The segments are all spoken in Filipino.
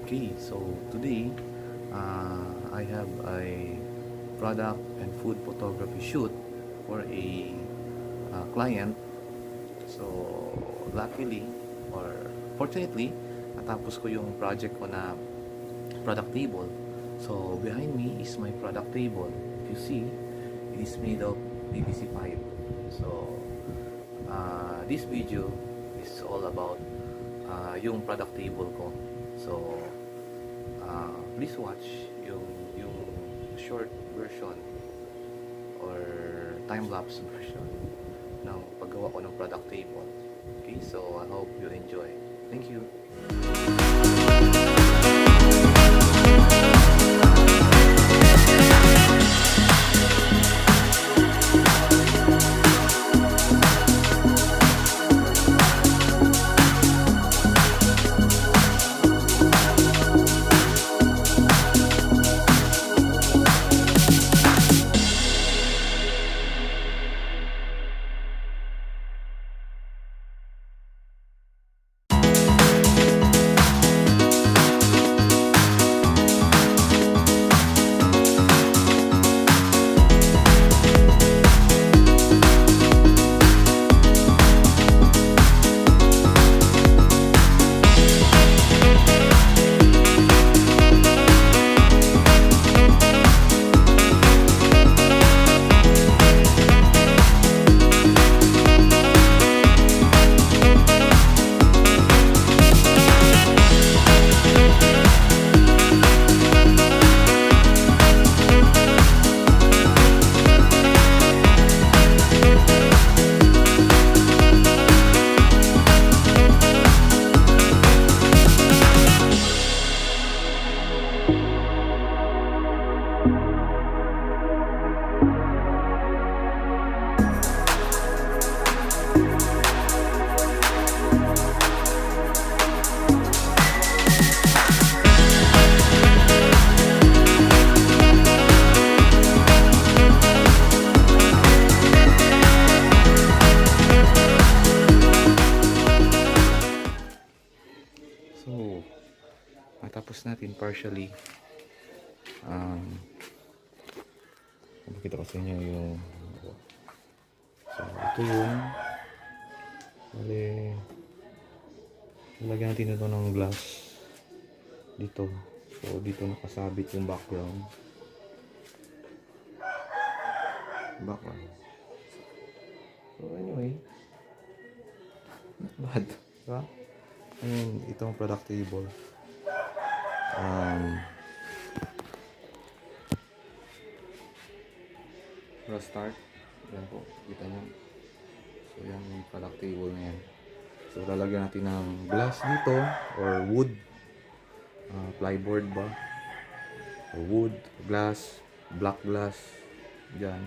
Okay, so today I have a product and food photography shoot for a client. So luckily or fortunately, natapos ko yung project ko na product table. So behind me is my product table. If you see, it is made of PVC pipe. So this video is all about yung product table ko. So please watch yung short version or time-lapse version ng paggawa ko ng product table. Okay, so I hope you enjoy. Thank you. So, matapos natin partially. Pakita ko sa inyo yung so, ito yun. Bale, nilagyan natin ito ng glass dito. So, dito nakasabit yung background. So, anyway, not bad. Diba? And itong product table. Para start, yan po, kita nyo. So yan yung product table na yan. So lalagyan natin ng glass dito or wood, plyboard ba, or wood, glass, black glass dyan.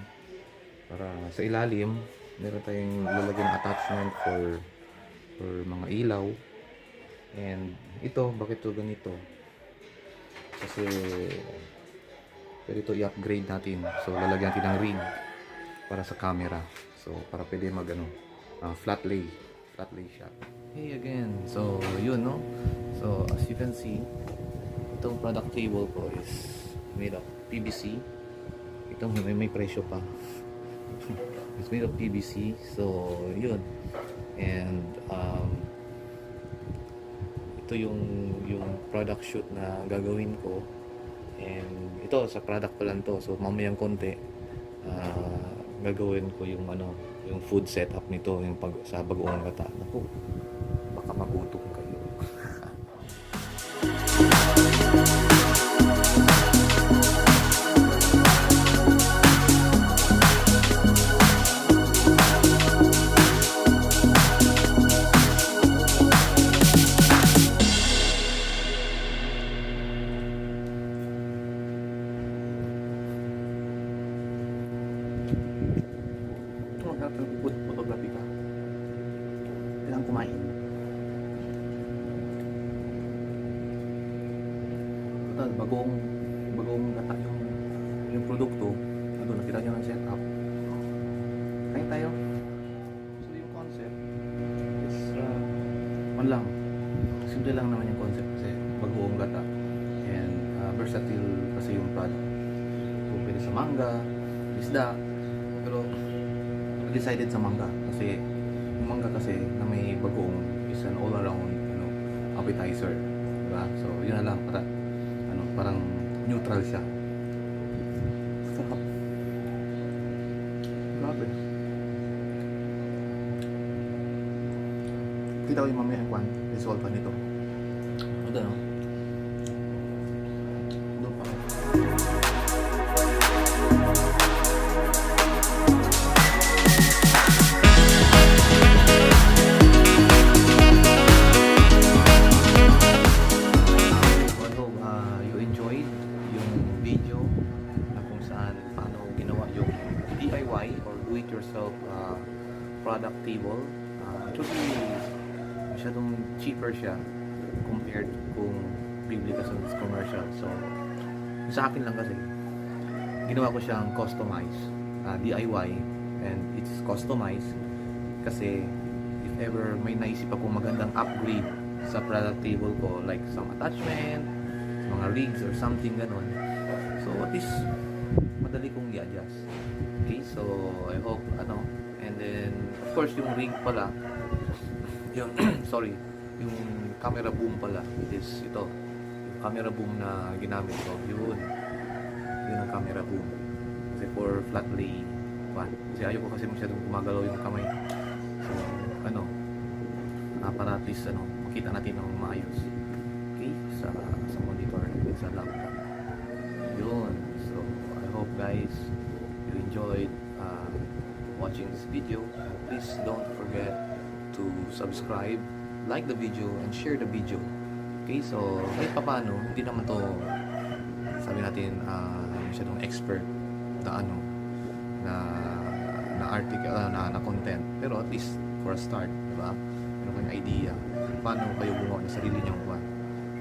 Para sa ilalim meron tayong lalagyan ng attachment for mga ilaw. And ito, bakit ito ganito? Kasi pwede ito i-upgrade natin. So lalagyan natin ng ring para sa camera. So para pwede mag flat lay shot. Hey again. So yun, no? So as you can see, itong product table ko is made of PVC. Itong may presyo pa. It's made of PVC. So yun. And ito yung product shoot na gagawin ko, and ito sa product pa lang to. So mamayang konti gagawin ko yung yung food setup nito, yung sa bagoong gata. Naku, baka magutom kayo. Food photography ka, kailangan kumain. Total, bagong gata yung produkto. Ano, nakita nyo ng setup. Kain tayo. So yung concept is lang, simple lang naman yung concept kasi bagong gata. And versatile kasi yung product. So, pwede sa mangga, isda, pero decided sa mangga kasi yung mangga kasi na may bagoong is an all around appetizer, diba? So yun na lang para parang neutral siya. Sarap. Grabe. Kita ko yung mamaya kwan, resolve pa nito. Ito no? Doon pa. DIY or do-it-yourself product table. Actually, masyadong cheaper siya compared kung bibili ka sa commercial. So, sa akin lang kasi, ginawa ko siyang customized, DIY, and it's customized kasi if ever may naisip akong magandang upgrade sa product table ko, like some attachment, mga rigs or something ganon. So, at least, madali kong i-adjust. Okay, so I hope and then of course yung rig pala, yung sorry, yung camera boom pala is ito. Yung camera boom na ginamit ko, yun ang camera boom. Kasi for flat lay one. Kasi ayaw ko kasi masyadong gumagalaw yung kamay. So para at least makita natin ng maayos. Okay, sa monitor, sa laptop. Yun. So I hope guys you enjoyed watching this video. Please don't forget to subscribe, like the video, and share the video. Okay, so kahit paano, hindi naman to sabi natin masyadong expert na article, na content, pero at least for a start, diba? Meron kayong idea paano kayo gumawa ng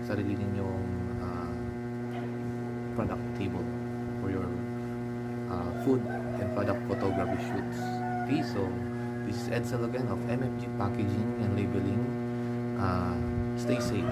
sarili ninyong product table for your food and product photography shoots. Okay, so this is Edsel again of MFG Packaging and Labeling. Stay safe.